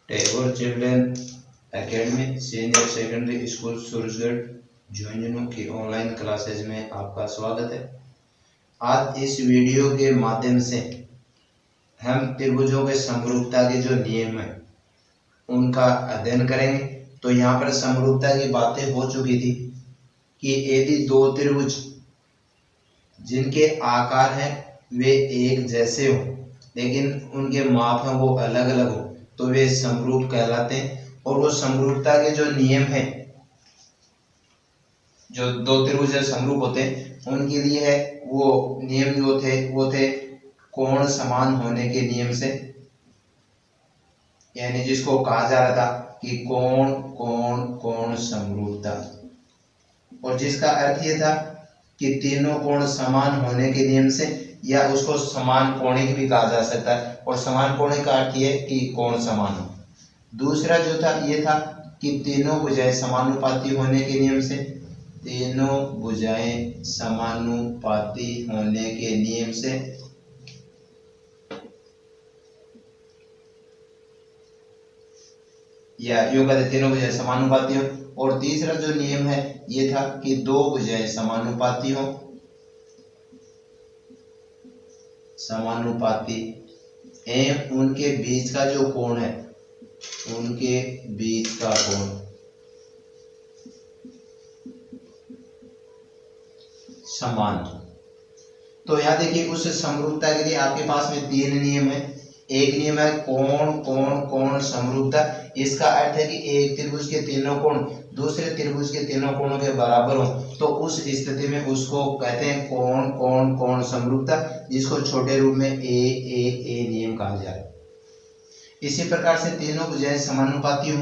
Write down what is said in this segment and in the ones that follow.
Tagore children academy senior secondary school Surajgarh Jhunjhunu की online classes में आपका स्वागत है। आज इस वीडियो के माध्यम से हम त्रिभुजों के समरूपता के जो नियम है उनका अध्ययन करेंगे। तो यहाँ पर समरूपता की बातें हो चुकी थी कि यदि दो त्रिभुज जिनके आकार हैं वे एक जैसे हो लेकिन उनके माप हैं वो अलग अलग हो तो वे समरूप कहलाते हैं। और वो समरूपता के जो नियम हैं, जो दो त्रिभुज समरूप होते हैं उनके लिए है वो नियम जो थे वो थे कोण समान होने के नियम से, यानी जिसको कहा जा रहा था कि कोण कोण कोण समरूपता, और जिसका अर्थ ये था कि तीनों कोण समान होने के नियम से, या उसको समान कोणिक भी कहा जा सकता है। और समान कोणिक का अर्थ ये कि कोण समान हो। दूसरा जो था ये था कि तीनों भुजाएं समानुपाती होने के नियम से, तीनों भुजाएं समानुपाती होने के नियम से, या यूं कहते तीनों भुजाएं समानुपाती हो। और तीसरा जो नियम है ये था कि दो भुजाएं समानुपाती हो, समानुपाती एवं उनके बीच का जो कोण है, उनके बीच का कोण समान। तो यहाँ देखिए उस समरूपता के लिए आपके पास में तीन नियम है। एक नियम है कोण कोण कोण समरूपता। इसका अर्थ है कि एक त्रिभुज के तीनों कोण दूसरे त्रिभुज के तीनों कोणों के बराबर हो तो उस स्थिति में उसको कहते हैं कोण कोण कोण समरूपता, जिसको छोटे रूप में ए नियम कहा जाए। इसी प्रकार से तीनों भुजाएं समानुपाती हो,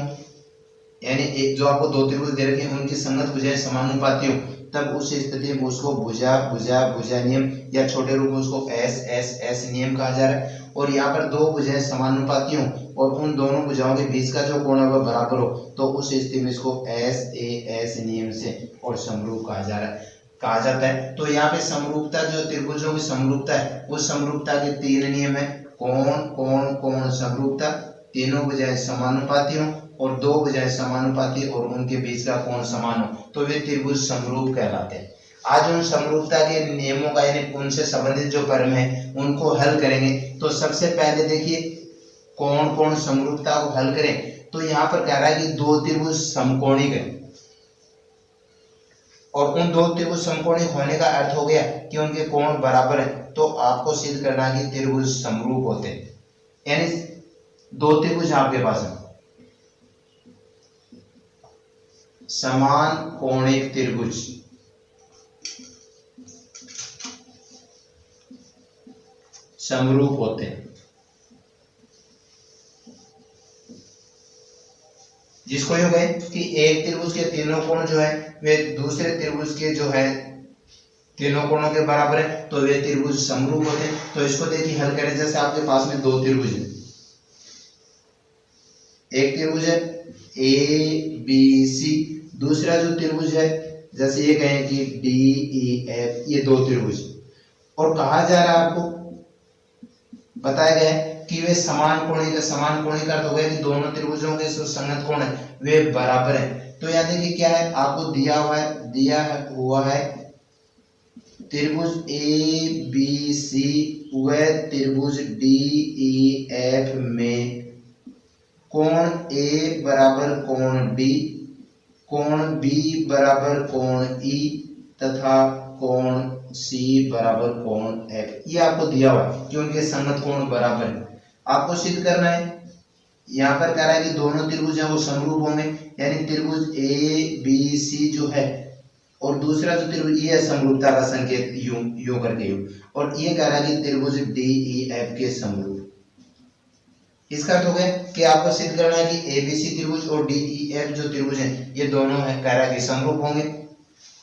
यानी एक जो आपको दो त्रिभुज दे रखे हैं उनकी संगत भुजाएं समानुपाती हो, तब उस स्थिति में उसको भुजा भुजा भुजा नियम या छोटे रूप में उसको एस नियम कहा जा रहा है। और यहाँ पर दो भुजाएं समानुपाती हो और उन दोनों भुजाओं के बीच का जो कोण है वह बराबर हो तो उस स्थिति में इसको एस नियम से और समरूप कहा जाता है। तो यहाँ पे समरूपता जो त्रिभुजों की समरूपता है उस समरूपता के तीन नियम है कोण कोण कोण समरूपता, तीनों भुजाएं समानुपाती हो और दो भुजाएं समानुपाती और उनके बीच का कोण समान हो तो वे त्रिभुज समरूप कहलाते हैं। आज उन समरूपता के नियमों का यानी उनसे संबंधित जो प्रमेय है उनको हल करेंगे। तो सबसे पहले देखिए कोण कोण समरूपता को हल करें तो यहाँ पर कह रहा है कि दो त्रिभुज समकोणिक है, और उन दो त्रिभुज समकोणिक होने का अर्थ हो गया कि उनके कोण बराबर है। तो आपको सिद्ध करना है कि त्रिभुज समरूप होते हैं, यानी दो त्रिभुज आपके पास है समान कोणिक त्रिभुज समरूप होते हैं, जिसको यूं कहें कि एक त्रिभुज के तीनों कोण जो है वे दूसरे त्रिभुज के जो है तीनों कोणों के बराबर है तो वे त्रिभुज समरूप होते हैं। तो इसको देखिए हल करें। जैसे आपके पास में दो त्रिभुज है, एक त्रिभुज है ए बी सी, दूसरा जो त्रिभुज है जैसे ये कहें कि डी ई एफ, ये दो त्रिभुज, और कहा जा रहा है आपको बताया गया है कि वे समान कोणिक है। समान कोणिक का अर्थ हो गया कि दोनों त्रिभुजों के जो संगत कोण है वे बराबर है। तो यहाँ देखिए क्या है आपको दिया हुआ है त्रिभुज ए बी सी व त्रिभुज डी ई एफ में कोण ए बराबर कोण डी, कोण बी बराबर कोण ई तथा कोण सी बराबर कोण एफ, ये आपको दिया हुआ है कि उनके संगत कोण बराबर है। आपको सिद्ध करना है। यहाँ पर कह रहा है कि दोनों त्रिभुज हैं वो समरूप होंगे, यानी त्रिभुज ए बी सी जो है और दूसरा जो त्रिभुज ये समरूपता का संकेत यूं करके यूं, और ये कह रहा है कि त्रिभुज डी ई एफ के समरूप। इसका अर्थ हो गया कि आपको सिद्ध करना है कि एबीसी त्रिभुज और डीईएफ जो त्रिभुज हैं ये दोनों है कह रहा है कि समरूप होंगे।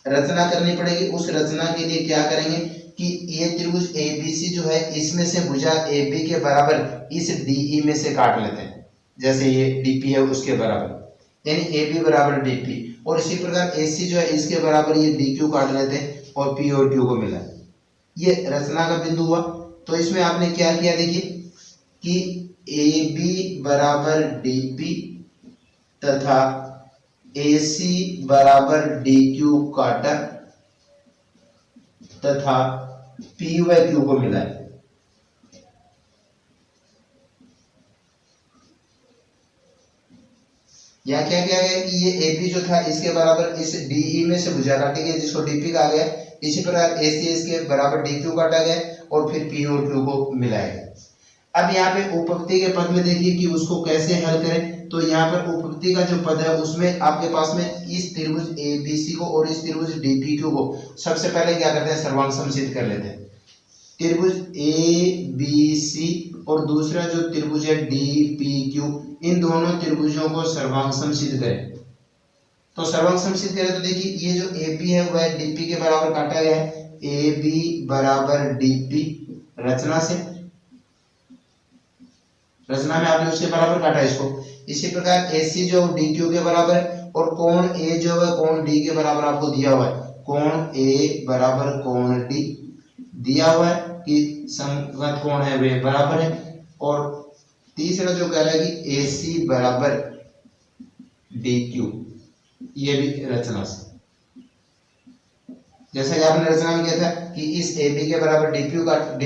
रचना करनी पड़ेगी। उस रचना के लिए क्या करेंगे कि ये त्रिभुज एबीसी जो है इसमें से भुजा एबी के बराबर इस डीई में से काट लेते हैं, जैसे ये डीपी है उसके बराबर, यानी एबी बराबर डीपी, और इसी प्रकार एसी जो है इसके बराबर ये डीक्यू काट लेते हैं और पी और क्यू को मिला। ये रचना का बिंदु हुआ। तो इसमें आपने क्या किया देखिए कि ए बी बराबर डी पी तथा ए सी बराबर डी क्यू काटा तथा पी व क्यू को मिलाए। यहाँ क्या किया गया कि ये ए बी जो था इसके बराबर इस डी ई में से भुजा काटी गई जिसको डी पी कहा गया। इसी प्रकार ए सी इसके बराबर डी क्यू काटा गया और फिर पी और क्यू को मिलाया गया। अब यहाँ पे उपपत्ति के पद में देखिए कि उसको कैसे हल करें। तो यहाँ पर उपपत्ति का जो पद है उसमें आपके पास में इस त्रिभुज ए बी सी को और इस त्रिभुज डी पी क्यू को सबसे पहले क्या करते हैं, सर्वांग समसिद्ध कर लेते हैं। त्रिभुज ए बी सी और दूसरा जो त्रिभुज है डी पी क्यू, इन दोनों त्रिभुजों को सर्वांग समसिद्ध करें। तो सर्वांग समसिद्ध करें तो देखिए ये जो ए पी है वह डी पी के बराबर काटा गया है, ए बी बराबर डी पी रचना से, रचना में आपने उसके बराबर काटा इसको। इसी प्रकार ए सी जो डी क्यू के बराबर है और कोण ए जो है कोण डी के बराबर आपको दिया हुआ है, कोण ए बराबर कोण डी दिया हुआ है कि संगत कोण है वे बराबर है। और तीसरा जो कह रहा है कि ए सी बराबर डी क्यू, ये भी रचना से, जैसा कि आपने रचना में किया था कि इस ए बी के बराबर डी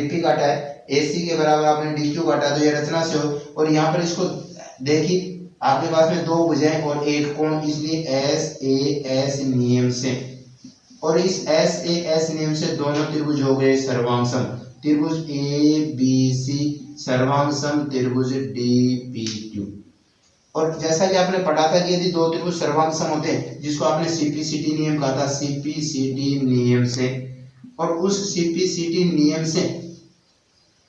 पी काटा है, ए सी के बराबर आपने डी क्यू काटा, तो ये रचना से हो। और यहाँ पर इसको देखिए आपके पास में दो भुजाएं और एक कोण, इसलिए एस ए एस नियम से, और इस एस ए एस नियम से दोनों त्रिभुज हो गए सर्वांगसम। त्रिभुज ए बी सी सर्वांगसम त्रिभुज डी पी क्यू। और जैसा कि आपने पढ़ा था कि यदि दो त्रिभुज सर्वांगसम होते हैं जिसको आपने सीपीसीटी नियम कहा था, सीपीसीटी नियम से, और उस सीपीसीटी नियम से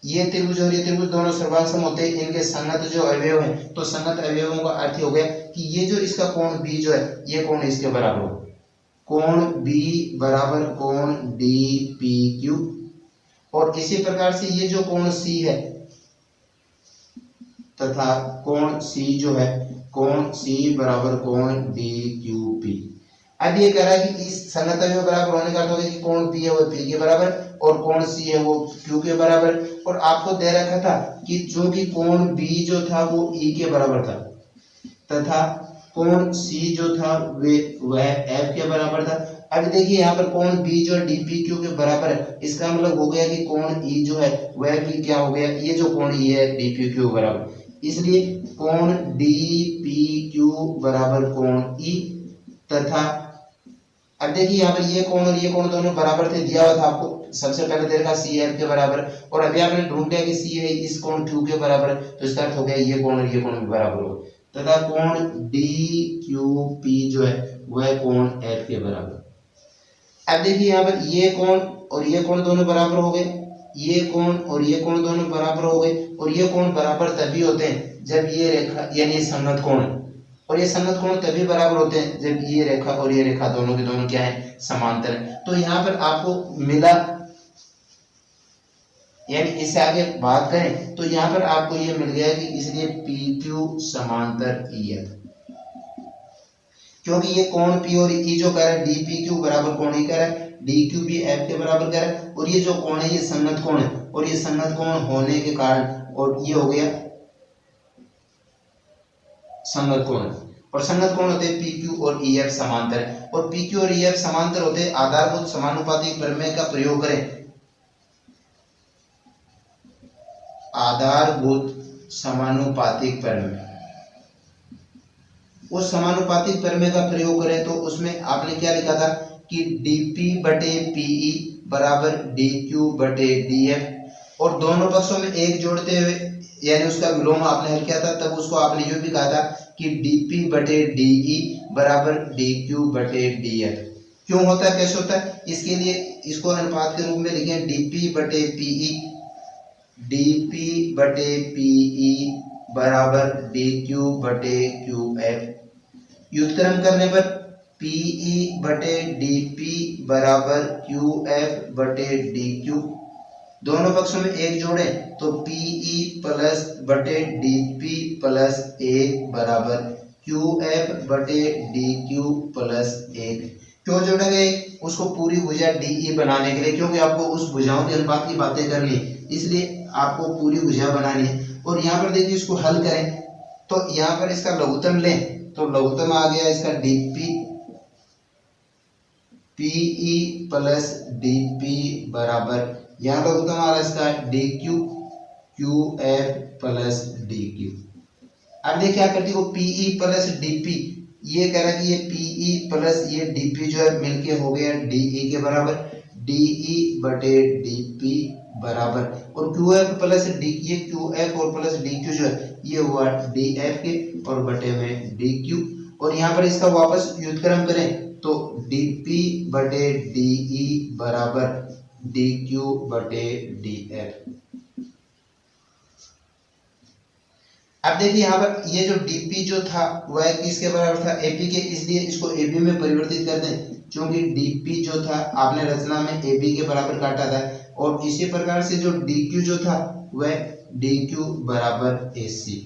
ये त्रिभुज और ये त्रिभुज दोनों सर्वांगसम होते हैं, इनके संगत जो अवयव है, तो संगत अवयवों का अर्थ हो गया कि ये जो इसका कोण बी जो है ये कोण इसके बराबर हो, कोण बी बराबर कोण डी पी क्यू। और इसी प्रकार से ये जो कोण सी है तथा कोण सी जो है, कोण सी बराबर कोण डी क्यू पी। अब ये कह रहा है कि इस संगत अवयव बराबर होने का अर्थ होगा कि कोण पी है वो पी के बराबर और कोण सी है वो क्यू के बराबर। और आपको दे रखा था कि चूंकि कोण बी जो था वो ई के बराबर था तथा कोण सी जो था वह एफ के बराबर था। अब देखिए यहाँ पर कोण बी जो डी पी क्यू के बराबर है, इसका मतलब हो गया कि कोण ई जो है वह भी क्या हो गया, ये जो कोण ई है डी पी क्यू बराबर, इसलिए कोण डी पी क्यू बराबर कोण ई। तथा अब देखिए यहाँ पर ये कोण और ये कोण दोनों बराबर थे, दिया हुआ था आपको सबसे पहले दे रखा सी एफ के बराबर, और अभी आपने ढूंढ लिया कि सी है इस कोण क्यू के बराबर, तो इसका अर्थ हो गया ये कोण और ये कोण भी बराबर हो। तथा कोण डी क्यू पी जो है वह कोण एफ के बराबर। अब देखिए यहाँ पर ये कोण और ये कोण दोनों बराबर हो गए, ये कोण और ये कोण दोनों बराबर हो गए, और ये कोण बराबर तभी होते हैं जब ये रेखा यानी संगत कोण, और ये संगत कोण तभी बराबर होते हैं जब ये रेखा और ये रेखा दोनों के दोनों क्या है, समांतर है। तो यहाँ पर आपको मिला, यानी इससे आगे बात करें तो यहाँ पर आपको ये मिल गया कि इसलिए पी क्यू समांतर ई एफ, क्योंकि ये कोण पी और ई जो कह रहा है डी पी क्यू बराबर कोण ई कह रहा है, डी क्यू भी एफ के बराबर कह रहा है, और ये जो कोण है ये संगत कोण है, और ये संगत कोण होने के कारण और ये हो गया संगत कोण, और संगत कोण होते हैं पी क्यू और ई एफ समांतर है। और पी क्यू और ई एफ समांतर होते हैं, आधारभूत समानुपातिक प्रमेय का प्रयोग करें, आधारभूत समानुपातिक प्रमेय, उस समानुपातिक प्रमेय का प्रयोग करें तो उसमें आपने क्या लिखा था कि dp बटे पीई बराबर dq बटे df, और दोनों पक्षों में एक जोड़ते हुए यानी उसका विलोम आपने हल किया था, तब उसको आपने ये भी कहा था कि dp बटे de बराबर dq बटे df। क्यों होता है, कैसे होता है, इसके लिए इसको अनुपात के रूप में लिखें dp बटे पीई, dp बटे पीई बराबर dq बटे qf। व्युत्क्रम करने पर PE बटे DP बराबर QF बटे DQ, दोनों पक्षों में एक जोड़े तो PE प्लस बटे DP प्लस 1 बराबर QF बटे DQ प्लस 1। क्यों जोड़ा गया, उसको पूरी भुजा DE बनाने के लिए, क्योंकि आपको उस भुजाओं के अनुपात की बातें करनी है, इसलिए आपको पूरी भुजा बनानी है। और यहाँ पर देखिए इसको हल करें तो यहाँ पर इसका लघुत्तम लें तो लघुत्तम आ गया इसका डीपी पीई प्लस डीपी बराबर, यहाँ लघुत्तम आ रहा है इसका D Q Q F plus D Q. अब देखिए क्या करती है पीई प्लस डीपी, ये कह रहा है कि ये पीई प्लस ये डीपी जो है मिलके हो गया डीई के बराबर, डीई बटे डीपी बराबर, और क्यू एफ प्लस डी, ये क्यू एफ और प्लस डी क्यू जो है ये हुआ डी एफ के और बटे में डी क्यू। और यहाँ पर इसका वापस व्युत्क्रम करें तो dp बटे de बराबर dq बटे df। अब देखिए यहाँ पर ये जो dp जो था वह किसके बराबर था ab के, इसलिए इसको ab में परिवर्तित कर दें क्योंकि dp जो था आपने रचना में ab के बराबर काटा था, और इसी प्रकार से जो dq जो था वह dq बराबर ac।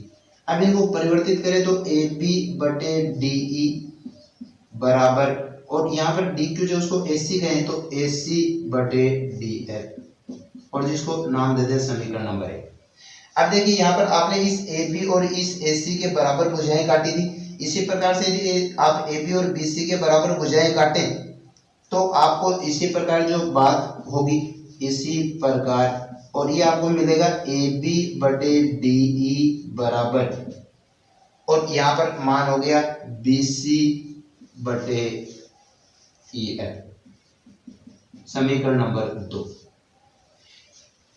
अब इनको परिवर्तित करें तो ab बटे de बराबर, और यहाँ पर dq जो उसको ac कहें तो ac बटे df, और जिसको नाम दे दे समीकरण नंबर 1। अब देखिए यहाँ पर आपने इस ab और इस ac के बराबर भुजाएं काटी थी, इसी प्रकार से यदि आप ab और bc के बराबर भुजाएं काटें तो आपको इसी प्रकार जो बात होगी इसी प्रकार, और ये आपको मिलेगा ab बटे de बराबर, और यहाँ पर मान हो गया bc बटे ef, समीकरण नंबर 2।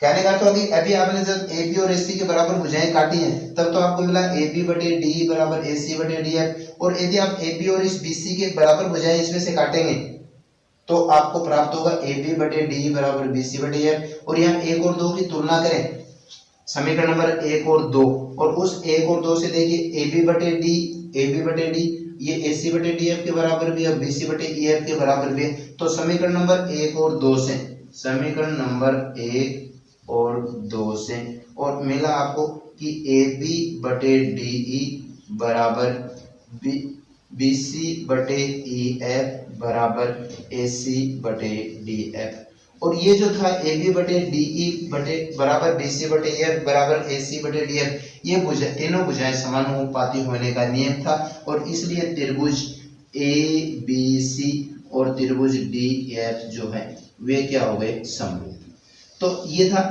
कहने का तो अभी आपने जब ab और ac के बराबर भुजाएं काटी हैं तब तो आपको मिला ab बटे de बराबर ac बटे df, और यदि आप ab और इस bc के बराबर भुजाएं इसमें से काटेंगे तो आपको प्राप्त होगा ab बटे de बराबर bc बटे f। और यहाँ 1 और 2 की तुलना करें, समीकरण नंबर 1 और 2, और उस 1 और 2 से देखिए ab बटे d ये ac बटे df के बराबर भी है, bc बटे ef के बराबर भी है, तो समीकरण नंबर 1 और 2 से, समीकरण नंबर 1 और 2 से, और मिला आपको कि ab बटे de बराबर bc बटे ef बराबर ac बटे df। और ये जो था ab बटे de बटे बराबर bc बटे ef बराबर ac बटे df, ये तीनों भुजाएं समानुपाती होने का नियम था, और इसलिए त्रिभुज abc और त्रिभुज df जो है वे क्या हो गए समरूप। तो ये था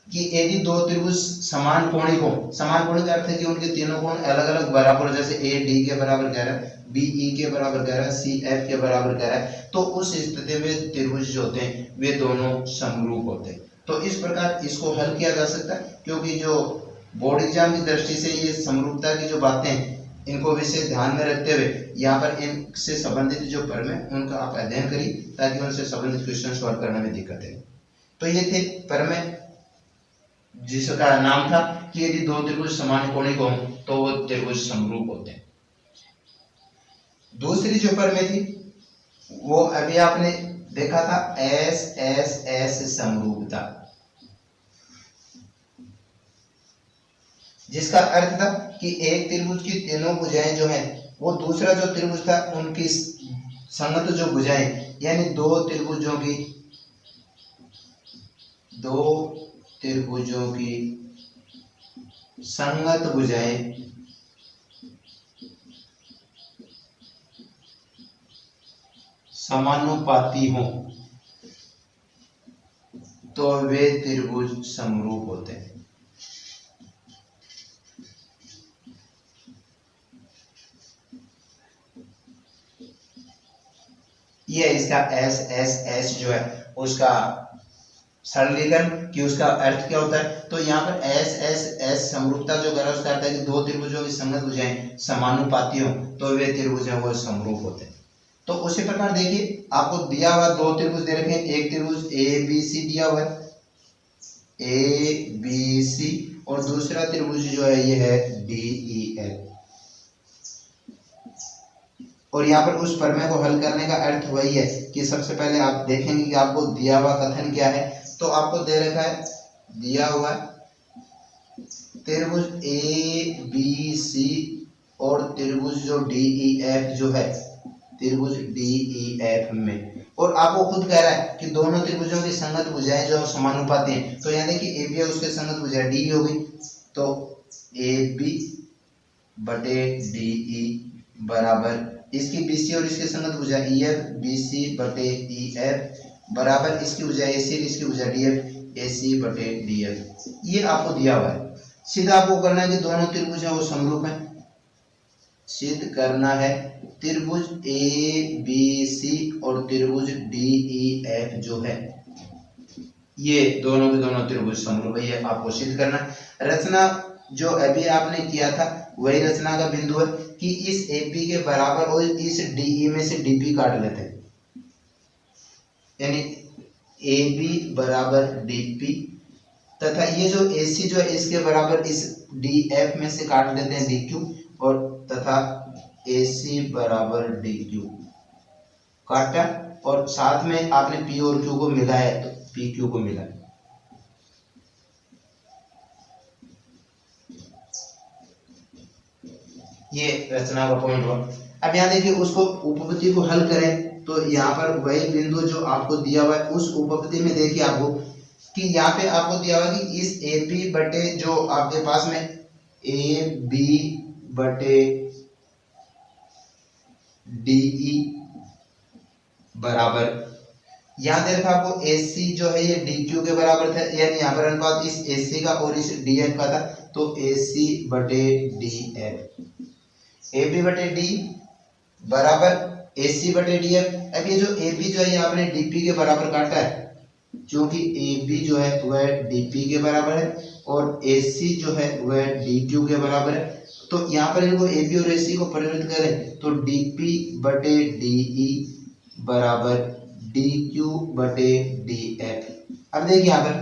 कि यदि दो त्रिभुज समान कोणिक हो, समान कोणिक का अर्थ है कि उनके तीनों कोण अलग अलग बराबर, जैसे a d के बराबर कह रहा है, b e के बराबर कह रहा है, c f के बराबर कह रहा है, तो उस स्थिति में त्रिभुज जो होते हैं वे दोनों समरूप होते हैं। तो इस प्रकार इसको हल किया जा सकता है, क्योंकि जो बोर्ड एग्जाम की दृष्टि से ये समरूपता की जो बातें हैं इनको विशेष ध्यान में रखते हुए यहाँ पर इनसे संबंधित जो प्रमेय है उनका आप अध्ययन करिए ताकि उनसे संबंधित क्वेश्चन सॉल्व करने में दिक्कत है। तो ये थे प्रमेय जिसका नाम था कि यदि दो त्रिभुज समान कोणिक हो तो वो त्रिभुज समरूप होते हैं। दूसरी जो प्रमेय थी वो अभी आपने देखा था एस एस एस समरूपता, जिसका अर्थ था कि एक त्रिभुज की तीनों भुजाएं जो हैं वो दूसरा जो त्रिभुज था उनकी संगत जो भुजाएं, यानी दो त्रिभुजों की संगत भुजाएं समानुपाती हों तो वे त्रिभुज समरूप होते हैं। ये इसका एस एस एस जो है उसका सरलीकरण कि उसका अर्थ क्या होता है। तो यहाँ पर एस एस एस समरूपता जो कर उसका अर्थ है कि दो त्रिभुजों की संगत भुजाएं समानुपाती हो तो वे त्रिभुज हैं वो समरूप होते हैं। तो उसी प्रकार देखिए आपको दिया हुआ दो त्रिभुज दे रखे हैं, एक त्रिभुज ए बी सी दिया हुआ है ए बी सी, और दूसरा त्रिभुज जो है ये है डी ई एफ। और यहाँ पर उस प्रमेय को हल करने का अर्थ वही है कि सबसे पहले आप देखेंगे कि आपको दिया हुआ कथन क्या है। तो आपको दे रखा है, दिया हुआ त्रिभुज ए बी सी और त्रिभुज जो डी ई एफ जो है त्रिभुज डी ई एफ में, और आपको खुद कह रहा है कि दोनों त्रिभुजों की संगत भुजाएं जो समानुपाती हैं। तो यहाँ देखिए ए बी है उसके संगत भुजा डी हो गई, तो ए बी बटे डी ई बराबर इसकी बीसी और इसकी संगत भुजा ई एफ बी सी बटे ई एफ बराबर इसकी भुजा ए सी और इसकी भुजा डी एफ ए सी बटे डी एफ। ये आपको दिया हुआ है। सीधा आपको करना है कि दोनों त्रिभुज है वो समरूप है। सिद्ध करना है त्रिभुज ए बी सी और त्रिभुज डी ई एफ जो है ये दोनों के दोनों त्रिभुज समरूप है। ये आपको सिद्ध करना है। रचना जो अभी आपने किया था वही रचना का बिंदु है कि इस एपी के बराबर और इस डीई में से डीपी काट लेते हैं, यानी ए बी बराबर डीपी तथा ये जो एसी जो है इसके बराबर इस डी एफ में से काट लेते हैं डी क्यू और तथा एसी बराबर डी क्यू काटा और साथ में आपने पी और क्यू को मिलाया तो पी क्यू को मिला। ये रचना का पॉइंट हुआ। अब यहाँ देखिए उसको उपपत्ति को हल करें तो यहाँ पर वही बिंदु जो आपको दिया हुआ है उस उपपत्ति में देखिए आपको कि यहाँ पे आपको दिया हुआ कि इस ए बी बटे जो आपके पास में ए बी बटे डी ई बराबर यहाँ दे रखा आपको ए सी जो है ये डी क्यू के बराबर था, यानी यहाँ पर अनुपात इस ए सी का और इस डी एफ का था तो ए सी बटे डी एफ ए बी बटे डी बराबर ए सी बटे डी एफ। अब ये जो ए बी जो है ये आपने डी पी के बराबर काटा है क्योंकि ए बी जो है वह डी पी के बराबर है और ए सी जो है वह डी क्यू के बराबर है। तो यहाँ पर इनको ए बी और ए सी को परिवर्तित करें तो डी पी बटे डी ई बराबर डी क्यू बटे डी एफ। अब देखिए यहाँ पर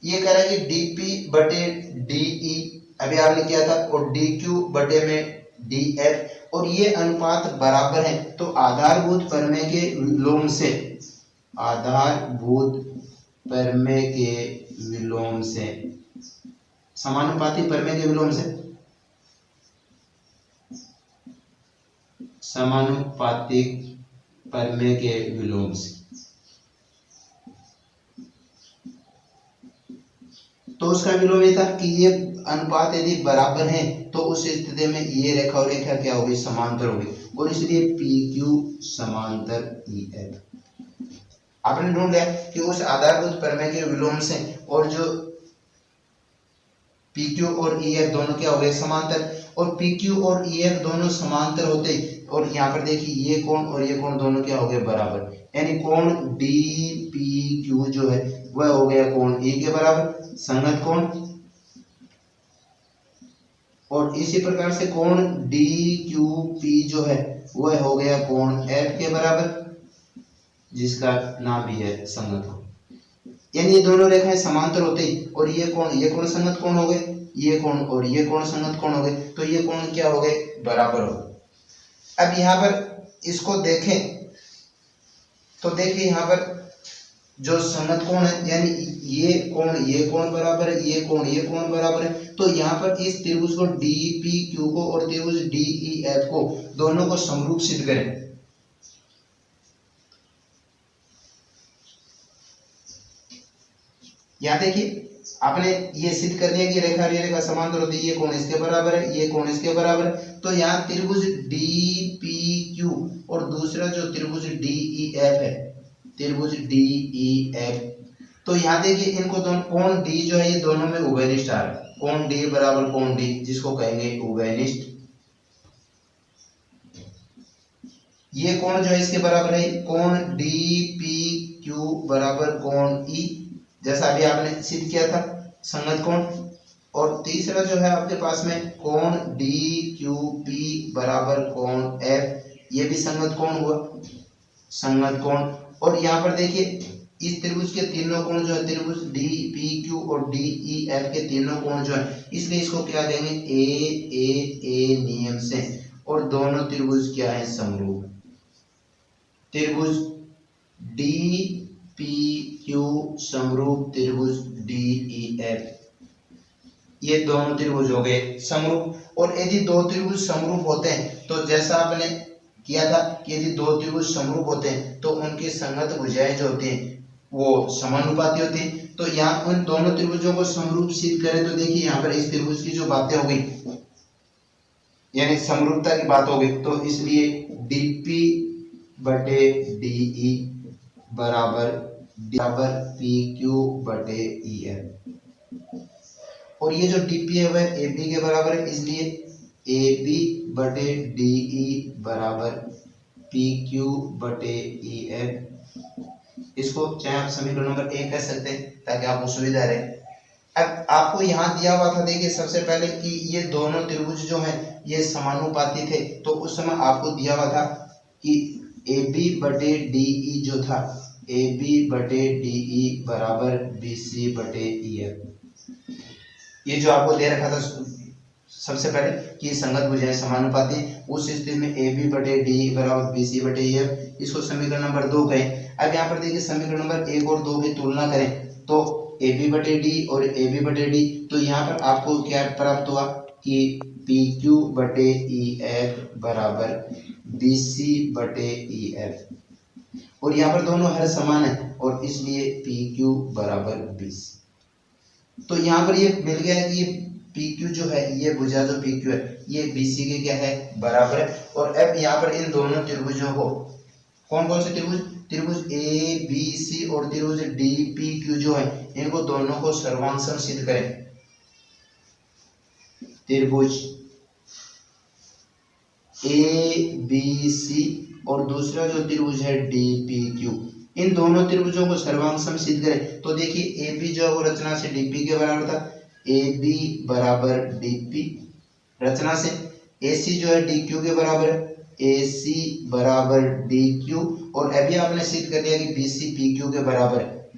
ये कह रहा है कि डी पी बटे डी ई अभी आपने किया था और डी क्यू बटे में डी एफ और ये अनुपात बराबर है तो आधारभूत प्रमेय के विलोम से समानुपाती प्रमेय के विलोम से समानुपातिक प्रमेय के विलोम से तो उसका विलोम ये था कि ये अनुपात यदि बराबर है तो उस स्थिति में ये रेखा और रेखा क्या होगी समांतर होगी और इसलिए पी क्यू समांतर ई एफ। आपने ढूंढ लिया कि उस आधारभूत प्रमेय के विलोम से और जो पी क्यू और ई एफ दोनों क्या हो गए समांतर और पी क्यू और ई एफ दोनों समांतर होते और यहाँ पर देखिए ये कोण और ये कोण दोनों क्या हो गए बराबर, यानी कोण डी पी क्यू जो है वह हो गया कोण ई के बराबर संगत कोण और इसी प्रकार से कोण डी क्यू पी जो है वह हो गया कोण एफ के बराबर जिसका नाम भी है संगत कोण। यानी ये दोनों रेखाएं समांतर होते ही और ये कोण संगत कोण हो गए, ये कोण और ये कोण संगत कोण हो गए तो ये कोण क्या हो गए बराबर हो गए। अब यहाँ पर इसको देखें तो देखिए यहाँ पर जो संगत कोण है यानी ये कोण बराबर है, ये कोण बराबर है तो यहाँ पर इस त्रिभुज को डी पी क्यू को और त्रिभुज डी ई एफ को दोनों को समरूप सिद्ध करें। यहाँ देखिए आपने ये सिद्ध करनी है कि रेखा समांतर होती है, ये कोण इसके बराबर है, ये कोण इसके बराबर है तो यहाँ त्रिभुज डी पी क्यू और दूसरा जो त्रिभुज डी ई एफ है त्रिभुज डी ई एफ तो यहाँ देखिए इनको दोनों कोण डी जो है ये दोनों में उभयनिष्ठ आ रहा है, कोण डी बराबर कोण डी जिसको कहेंगे उभयनिष्ठ। ये कोण जो है इसके बराबर है कोण डी पी क्यू बराबर कोण ई जैसा अभी आपने सिद्ध किया था संगत कोण और तीसरा जो है आपके पास में कोण डी क्यू पी बराबर कोण एफ ये भी संगत कोण हुआ संगत कोण। और यहाँ पर देखिए इस त्रिभुज के तीनों कोण जो है त्रिभुज डी पी क्यू और डी ई एफ के तीनों कोण जो है इसलिए इसको क्या कहेंगे ए नियम से और दोनों त्रिभुज क्या है समरूप। त्रिभुज डी पी क्यू समरूप त्रिभुज डी ई एफ ये दोनों त्रिभुज हो गए समरूप। और यदि दो त्रिभुज समरूप होते हैं तो जैसा आपने किया था कि यदि दो त्रिभुज समरूप होते हैं तो उनकी संगत भुजाएं जो होती हैं वो समानुपाती होती है। तो यहाँ उन दोनों त्रिभुजों को समरूप सिद्ध करें तो देखिए यहाँ पर इस त्रिभुज की जो बातें हो गई यानी समरूपता की बात हो गई, तो इसलिए डीपी बटे डीई बराबर पी क्यू बटे ई एफ। और ये जो डीपी है वह ए बी के बराबर है, इसलिए ए बी बटे डीई बराबर पी क्यू बटे ई एफ। इसको चाहे आप समीकरण नंबर 1 कह सकते हैं ताकि आपको सुविधा रहे। अब आपको यहाँ दिया हुआ था, देखिए सबसे पहले कि ये दोनों त्रिभुज जो हैं ये समानुपाती थे, तो उस समय आपको दिया हुआ था कि ए बी बटे डीई जो था, ए बी बटे डीई बराबर बी सी बटे ई एफ। ये जो आपको दे रखा था सबसे पहले कि संगत भुजाएं समानुपाती, उस स्थिति में ए बी बटे डी बराबर बी सी बटे ई एफ, इसको समीकरण नंबर 2 कहें। अब यहाँ पर देखिए समीकरण नंबर 1 और 2 की तुलना करें तो ए बी बटे डी और ए बी बटे डी, तो यहाँ पर आपको क्या प्राप्त हुआ कि पी क्यू बटे ई एफ बराबर बी सी बटे ई एफ। और यहाँ पर दोनों हर समान है और इसलिए पी क्यू बराबर बी सी। तो यहाँ पर ये मिल गया है कि पी क्यू जो है, ये भुजा जो पी क्यू है ये बी सी के क्या है बराबर है। और अब यहाँ पर इन दोनों त्रिभुजों को, कौन कौन से त्रिभुज, त्रिभुज ए बी सी और त्रिभुज डी पी क्यू जो है, इनको दोनों को सर्वांग सिद्ध करें। त्रिभुज ए बी सी और दूसरा जो त्रिभुज है डी पी क्यू, इन दोनों त्रिभुजों को सर्वांग सिद्ध करें तो देखिए ए बी जो है वो रचना से डीपी के बराबर था, ए बी बराबर डीपी रचना से, ए सी जो है डी क्यू के बराबर है, ए सी बराबर डी क्यू, और अभी आपने सिद्ध कर दिया कि बी सी पी क्यू के बराबर है,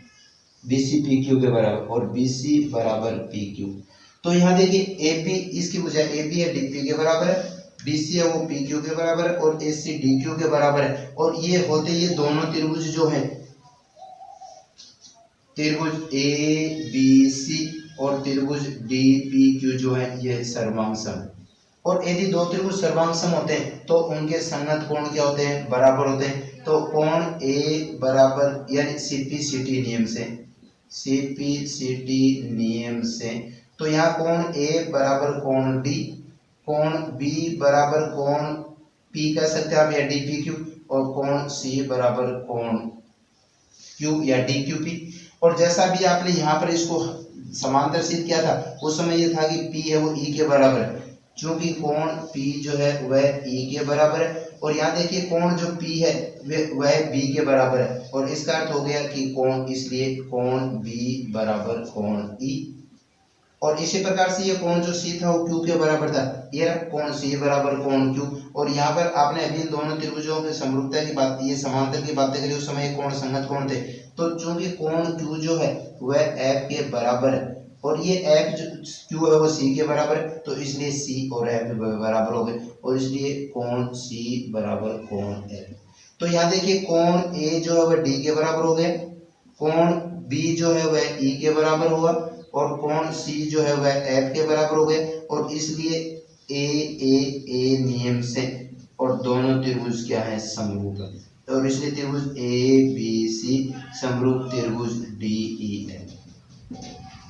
बी सी पी क्यू के बराबर और बी सी बराबर पी क्यू। तो यहाँ देखिए ए बी, इसकी बजाय ए बी है डी पी के बराबर है, बी सी है वो पी क्यू के बराबर है और ए सी डी क्यू के बराबर है। और ये होते ये दोनों त्रिभुज जो है, त्रिभुज ए बी सी और त्रिभुज डी पी क्यू जो है ये सर्वांग सम। और यदि दो त्रिभुज सर्वांग सम होते हैं तो उनके संगत कोण क्या होते हैं, बराबर होते हैं। तो कोण ए बराबर यानी सीपीसीटी नियम से, सीपीसीटी नियम से, तो यहाँ कोण ए बराबर कोण डी, कोण बी बराबर कोण पी कह सकते हैं आप या डी पी क्यू, और कोण सी बराबर कोण क्यू या डी क्यू पी। और जैसा भी आपने यहाँ पर इसको समांतर सिद्ध किया था उस समय ये था कि P है वो E के बराबर है, क्योंकि कोण P जो है वह E के बराबर है। और यहाँ देखिए कोण जो P है वह B के बराबर है, और इसका अर्थ हो गया कि कोण, इसलिए कोण B बराबर कोण E। और इसी प्रकार से ये कोण जो C था वो Q के बराबर था, ये कोण C बराबर कोण Q। और यहाँ पर आपने अभी दोनों त्रिभुजों की समरूपता की बात, ये समांतर की बातें करी, उस समय ये कोण संगत कोण थे। तो चूंकि कोण Q जो है वह F के बराबर है और ये F जो Q है वो C के बराबर है, तो इसलिए C और F बराबर हो गए, और इसलिए कोण C बराबर कोण F। तो यहाँ देखिए कोण A जो है वह D के बराबर हो गया, कोण B जो है वह E के बराबर हुआ, और कोण C जो है वह F के बराबर हो गए, और इसलिए ए नियम से और दोनों त्रिभुज क्या है, समरूप है। और इसलिए त्रिभुज ए बी सी समरूप त्रिभुज डी ई है।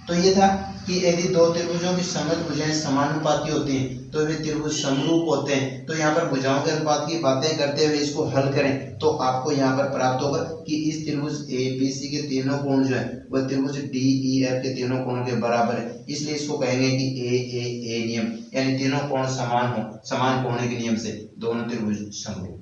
तो ये था कि यदि दो त्रिभुजों की संगत भुजाएं समानुपाती होती हैं तो वे त्रिभुज समरूप होते हैं। तो यहाँ पर भुजाओं के अनुपात की बातें करते हुए इसको हल करें तो आपको यहाँ पर प्राप्त होगा कि इस त्रिभुज ए बी सी के तीनों कोण जो है वह त्रिभुज डी ई एफ के तीनों कोणों के बराबर है। इसलिए इसको कहेंगे कि ए नियम, यानी तीनों कोण समान हो, समान कोण के नियम से दोनों त्रिभुज समरूप।